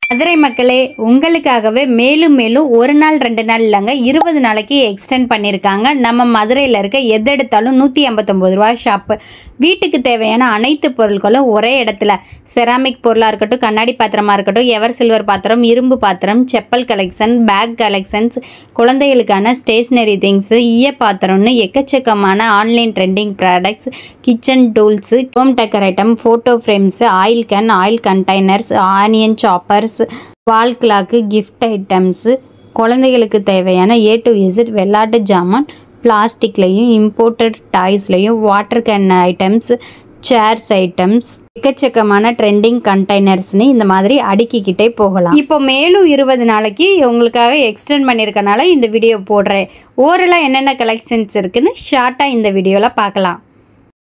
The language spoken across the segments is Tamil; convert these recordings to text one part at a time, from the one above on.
மதுரை மக்களே, உங்களுக்காகவே மேலும் மேலும் ஒரு நாள் 2 நாள் இல்லைங்க, 20 நாளைக்கு எக்ஸ்டெண்ட் பண்ணியிருக்காங்க. நம்ம மதுரையில் இருக்க எது எடுத்தாலும் 159 ரூபா ஷாப்பு. வீட்டுக்கு தேவையான அனைத்து பொருட்களும் ஒரே இடத்துல. செராமிக் பொருளாக இருக்கட்டும், கண்ணாடி பாத்திரமாக இருக்கட்டும், எவர் சில்வர் பாத்திரம், இரும்பு பாத்திரம், செப்பல் கலெக்ஷன், பேக் கலெக்ஷன்ஸ், குழந்தைகளுக்கான ஸ்டேஷ்னரி திங்ஸு, ஈய பாத்திரம்னு எக்கச்சக்கமான online trending products, kitchen tools, home decor item, photo frames, oil can, oil containers, onion choppers, wall clock, gift items, குழந்தைகளுக்கு தேவையான A to Z விளையாட்டு ஜாமான், பிளாஸ்டிக்லேயும் இம்போர்ட்டட் டாய்ஸ்லேயும் water can items, chairs items, எக்கச்சக்கமான ட்ரெண்டிங் கண்டெய்னர்ஸ்னு இந்த மாதிரி அடுக்கிக்கிட்டே போகலாம். இப்போ மேலும் 20 நாளைக்கு உங்களுக்காக எக்ஸ்டெண்ட் பண்ணியிருக்கனால இந்த வீடியோ போடுறேன். ஓரளவு என்னென்ன கலெக்ஷன்ஸ் இருக்குன்னு ஷார்ட்டாக இந்த வீடியோவில் பார்க்கலாம்.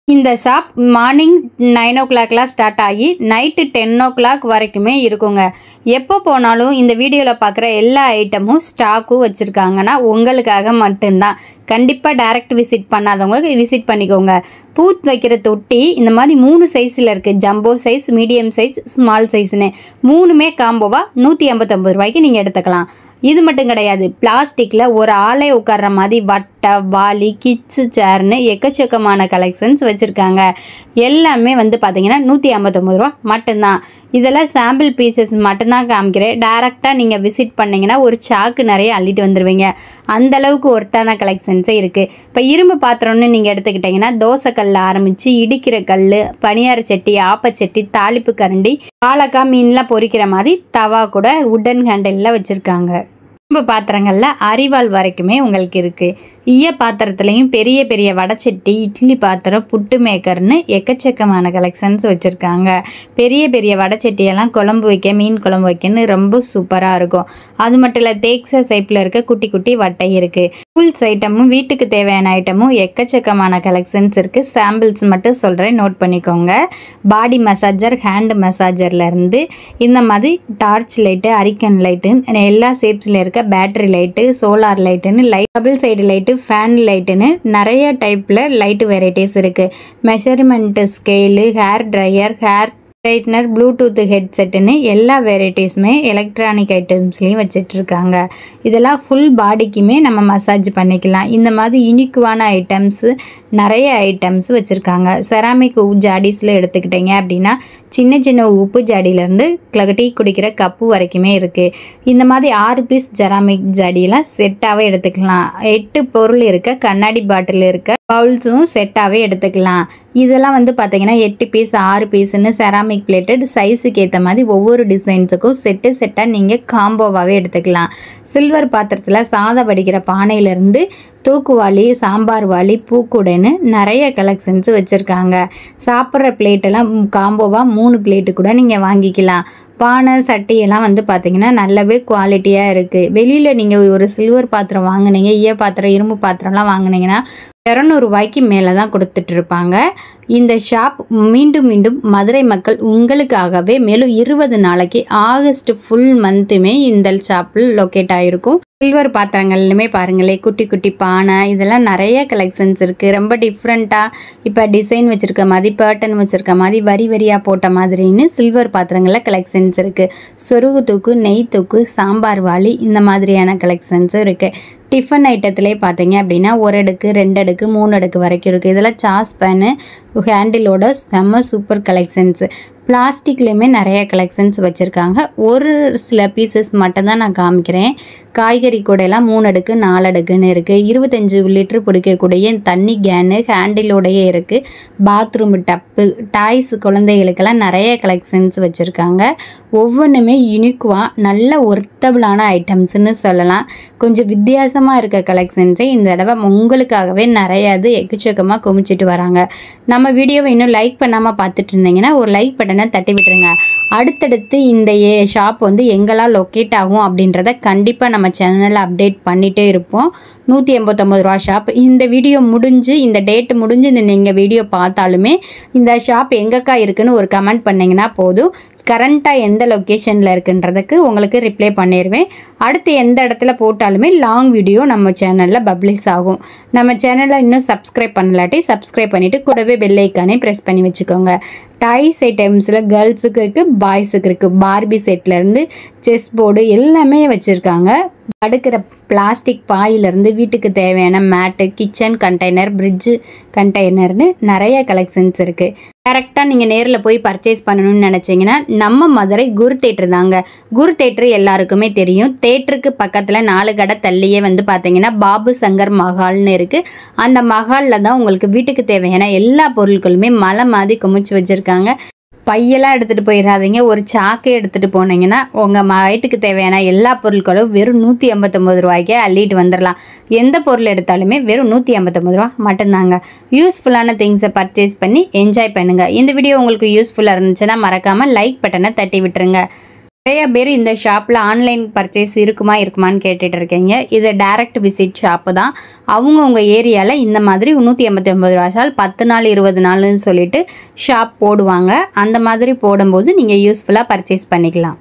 இந்த ஷாப் மார்னிங் 9 o'clock ஸ்டார்ட் ஆகி நைட்டு 10 o'clock வரைக்குமே இருக்குங்க. எப்போ போனாலும் இந்த வீடியோவில் பார்க்குற எல்லா ஐட்டமும் ஸ்டாக்கும் வச்சுருக்காங்கன்னா உங்களுக்காக மட்டும்தான். கண்டிப்பாக டைரக்ட் விசிட் பண்ணாதவங்க விசிட் பண்ணிக்கோங்க. பூத் வைக்கிற தொட்டி இந்த மாதிரி 3 சைஸில் இருக்குது. Jumbo size, medium size, small சைஸ்னு 3மே காம்போவாக 159 ரூபாய்க்கு நீங்கள் எடுத்துக்கலாம். இது மட்டும் கிடையாது, பிளாஸ்டிக்கில் ஒரு ஆளே உட்கார்ற மாதிரி வட்டை, வாலி, கிட்ஸு சேர்னு எக்கச்சக்கமான கலெக்ஷன்ஸ் வச்சுருக்காங்க. எல்லாமே வந்து பார்த்திங்கன்னா 159 ரூபா மட்டும்தான். இதெல்லாம் சாம்பிள் பீசஸ் மட்டும்தான் காமிக்கிறேன். டேரெக்டாக நீங்கள் விசிட் பண்ணிங்கன்னா ஒரு சாக்கு நிறைய அள்ளிட்டு வந்துடுவீங்க. அந்தளவுக்கு ஒர்த்தான கலெக்ஷன்ஸே இருக்குது. இப்போ இரும்பு பாத்திரம்னு நீங்கள் எடுத்துக்கிட்டிங்கன்னா தோசைக்கல் ஆரம்பித்து இடிக்கிற கல், பனியார சட்டி, ஆப்பச்சட்டி, தாளிப்பு கரண்டி, வாழைக்காய், மீன்லாம் பொரிக்கிற மாதிரி தவா கூட உட்டன் ஹேண்டிலில் வச்சுருக்காங்க. இரும்பு பாத்திரங்களில் அரிவாள் வரைக்குமே உங்களுக்கு இருக்குது. ஈய பாத்திரத்துலேயும் பெரிய பெரிய வடைச்சட்டி, இட்லி பாத்திரம், புட்டு மேக்கர்னு எக்கச்சக்கமான கலெக்ஷன்ஸ் வச்சுருக்காங்க. பெரிய பெரிய வடைச்சட்டியெல்லாம் குழம்பு வைக்க, மீன் குழம்பு வைக்கன்னு ரொம்ப சூப்பராக இருக்கும். அது மட்டும் இல்லை, தேக்ஸா ஷேப்பில் இருக்க குட்டி குட்டி வட்டை இருக்குது. டூல்ஸ் ஐட்டமும் வீட்டுக்கு தேவையான ஐட்டமும் எக்கச்சக்கமான கலெக்ஷன்ஸ் இருக்குது. சாம்பிள்ஸ் மட்டும் சொல்கிறேன், நோட் பண்ணிக்கோங்க. பாடி மசாஜர், ஹேண்ட் மசாஜர்லேருந்து இந்த மாதிரி டார்ச் லைட்டு, அரிக்கன் லைட்டு, எல்லா ஷேப்ஸில் இருக்க பேட்டரி லைட்டு, சோலார் லைட்டுன்னு டபுள் சைடு லைட்டு, ஃபேன் லைட்டுன்னு நிறைய டைப்பில் லைட்டு வெரைட்டிஸ் இருக்குது. Measurement scale, hair dryer, hair straightener, Bluetooth ஹெட்செட்டுன்னு எல்லா வெரைட்டிஸுமே எலக்ட்ரானிக் ஐட்டம்ஸ்லேயும் வச்சிட்ருக்காங்க. இதெல்லாம் ஃபுல் பாடிக்குமே நம்ம மசாஜ் பண்ணிக்கலாம். இந்த மாதிரி யூனிக்குவான ஐட்டம்ஸு நிறைய ஐட்டம்ஸ் வச்சுருக்காங்க. செராமிக் ஜாடிஸில் எடுத்துக்கிட்டிங்க அப்படின்னா சின்ன சின்ன உப்பு ஜாடியிலேருந்து டீ குடிக்கிற கப்பு வரைக்குமே இருக்குது. இந்த மாதிரி 6 பீஸ் செராமிக் ஜாடியெல்லாம் செட்டாகவே எடுத்துக்கலாம். 8 பொருள் இருக்க கண்ணாடி பாட்டில் இருக்க பவுல்ஸும் செட்டாகவே எடுத்துக்கலாம். இதெல்லாம் வந்து பார்த்திங்கன்னா 8 பீஸ், 6 பீஸுன்னு செராமிக் பிளேட்டட் சைஸுக்கு ஏற்ற மாதிரி ஒவ்வொரு டிசைன்ஸுக்கும் செட்டாக நீங்கள் காம்போவாகவே எடுத்துக்கலாம். சில்வர் பாத்திரத்தில் சாதம் வடிக்கிற பானையிலேருந்து தூக்குவாளி, சாம்பார் வாளி, பூக்கூடைன்னு நிறைய கலெக்ஷன்ஸ் வச்சுருக்காங்க. சாப்பிட்ற பிளேட்டெல்லாம் காம்போவாக 3 பிளேட்டு கூட நீங்கள் வாங்கிக்கலாம். பானை சட்டியெல்லாம் வந்து பார்த்திங்கன்னா நல்லாவே குவாலிட்டியாக இருக்குது. வெளியில் நீங்கள் ஒரு சில்வர் பாத்திரம் வாங்கினீங்க, ஈய பாத்திரம், இரும்பு பாத்திரம்லாம் வாங்கினீங்கன்னா 200 ரூபாய்க்கு மேலே தான் கொடுத்துட்ருப்பாங்க. இந்த ஷாப் மீண்டும் மீண்டும் மதுரை மக்கள் உங்களுக்காகவே மேலும் 20 நாளைக்கு ஆகஸ்ட் ஃபுல் மந்த்துமே இந்த ஷாப்பில் லொக்கேட் ஆகிருக்கும். சில்வர் பாத்திரங்கள்லுமே பாருங்களேன், குட்டி குட்டி பானை, இதெல்லாம் நிறைய கலெக்ஷன்ஸ் இருக்குது. ரொம்ப டிஃப்ரெண்ட்டாக இப்போ டிசைன் வச்சுருக்க மாதிரி, பேட்டர்ன் வச்சுருக்க மாதிரி, வரி வரியாக போட்ட மாதிரின்னு சில்வர் பாத்திரங்களில் கலெக்ஷன்ஸ் இருக்குது. சொருகு தூக்கு, நெய் தூக்கு, சாம்பார் வாளி, இந்த மாதிரியான கலெக்ஷன்ஸும் இருக்குது. டிஃபன் ஐட்டத்துலேயே பார்த்தீங்க அப்படின்னா 1 அடுக்கு, 2 அடுக்கு, 3 அடுக்கு வரைக்கும் இருக்குது. இதெல்லாம் சாஸ் பேனு ஹேண்டிலோட செம்ம சூப்பர் கலெக்ஷன்ஸு. பிளாஸ்டிக்லேயுமே நிறைய கலெக்ஷன்ஸ் வச்சுருக்காங்க. ஒரு சில பீசஸ் மட்டும்தான் நான் காமிக்கிறேன். காய்கறி கூடையெல்லாம் 3 அடுக்கு, 4 அடுக்குன்னு இருக்குது. 25 லிட்டர் பிடிக்கக்கூடிய தண்ணி கேனு ஹேண்டிலோடையே இருக்குது. பாத்ரூம் டப்பு, டாய்ஸ், குழந்தைகளுக்கெல்லாம் நிறைய கலெக்ஷன்ஸ் வச்சுருக்காங்க. ஒவ்வொன்றுமே யூனிக்குவாக நல்ல ஒர்த்தபிளான ஐட்டம்ஸ்ன்னு சொல்லலாம். கொஞ்சம் வித்தியாசமாக இருக்க கலெக்ஷன்ஸை இந்த தடவை உங்களுக்காகவே நிறையா எக்கச்சக்கமாக குமிச்சிட்டு வராங்க. நம்ம வீடியோவை இன்னும் லைக் பண்ணாமல் பார்த்துட்டு இருந்தீங்கன்னா ஒரு லைக் பட்டனை தட்டி விட்டுருங்க. அடுத்தடுத்து இந்த ஷாப் வந்து எங்கெல்லாம் லொக்கேட் ஆகும் அப்படின்றத கண்டிப்பாக நம்ம சேனலில் அப்டேட் பண்ணிகிட்டே இருப்போம். 189 ரூபா ஷாப். இந்த வீடியோ முடிஞ்சு, இந்த டேட் முடிஞ்சு நீங்கள் வீடியோ பார்த்தாலுமே இந்த ஷாப் எங்கக்கா இருக்குன்னு ஒரு கமெண்ட் பண்ணிங்கன்னா போதும். கரண்ட்டாக எந்த லொக்கேஷனில் இருக்குன்றதுக்கு உங்களுக்கு ரிப்ளை பண்ணிடுவேன். அடுத்து எந்த இடத்துல போட்டாலுமே லாங் வீடியோ நம்ம சேனலில் பப்ளிஷ் ஆகும். நம்ம சேனலை இன்னும் சப்ஸ்கிரைப் பண்ணலாட்டி சப்ஸ்கிரைப் பண்ணிவிட்டு கூடவே பெல் ஐக்கானே ப்ரெஸ் பண்ணி வச்சுக்கோங்க. டாய்ஸ் ஐட்டம்ஸில் கேர்ள்ஸுக்கு இருக்குது, பாய்ஸுக்கு இருக்குது. பார்பி செட்லேருந்து செஸ் போர்டு எல்லாமே வச்சுருக்காங்க. அடுக்கிற பிளாஸ்டிக் பாயிலிருந்து வீட்டுக்கு தேவையான மேட்டு, கிச்சன் கண்டெய்னர், ஃப்ரிட்ஜு கண்டெய்னர்னு நிறைய கலெக்ஷன்ஸ் இருக்குது. டேரெக்டாக நீங்கள் நேரில் போய் பர்ச்சேஸ் பண்ணணும்னு நினச்சிங்கன்னா நம்ம மதுரை குரு தேட்ரு தாங்க. குரு தேட்ரு எல்லாருக்குமே தெரியும். தேட்டருக்கு பக்கத்தில் 4 கடை தள்ளியே வந்து பார்த்தீங்கன்னா பாபு சங்கர் மஹால்னு இருக்குது. அந்த மஹாலில் தான் உங்களுக்கு வீட்டுக்கு தேவையான எல்லா பொருட்களுமே மலை மாதிரி குமிச்சு வச்சுருக்காங்க. பையெல்லாம் எடுத்துகிட்டு போயிடாதீங்க. ஒரு சாக்கை எடுத்துகிட்டு போனீங்கன்னா உங்கள் வீட்டுக்கு தேவையான எல்லா பொருட்களும் வெறும் 159 ரூபாய்க்கே அள்ளிட்டு வந்துடலாம். எந்த பொருள் எடுத்தாலுமே வெறும் 159 ரூபா மட்டும்தாங்க. யூஸ்ஃபுல்லான திங்ஸை பர்ச்சேஸ் பண்ணி என்ஜாய் பண்ணுங்கள். இந்த வீடியோ உங்களுக்கு யூஸ்ஃபுல்லாக இருந்துச்சுன்னா மறக்காமல் லைக் பட்டனை தட்டி விட்டுருங்க. நிறைய பேர் இந்த ஷாப்பில் ஆன்லைன் பர்ச்சேஸ் இருக்குமான்னு கேட்டுட்டு இருக்கீங்க. இது டைரக்ட் விசிட் ஷாப்பு தான். அவங்க உங்கள் ஏரியாவில் இந்த மாதிரி 189 ரூபா ஷால் 10 நாள் 20 நாள்னு சொல்லிட்டு ஷாப் போடுவாங்க. அந்த மாதிரி போடும்போது நீங்கள் யூஸ்ஃபுல்லாக பர்ச்சேஸ் பண்ணிக்கலாம்.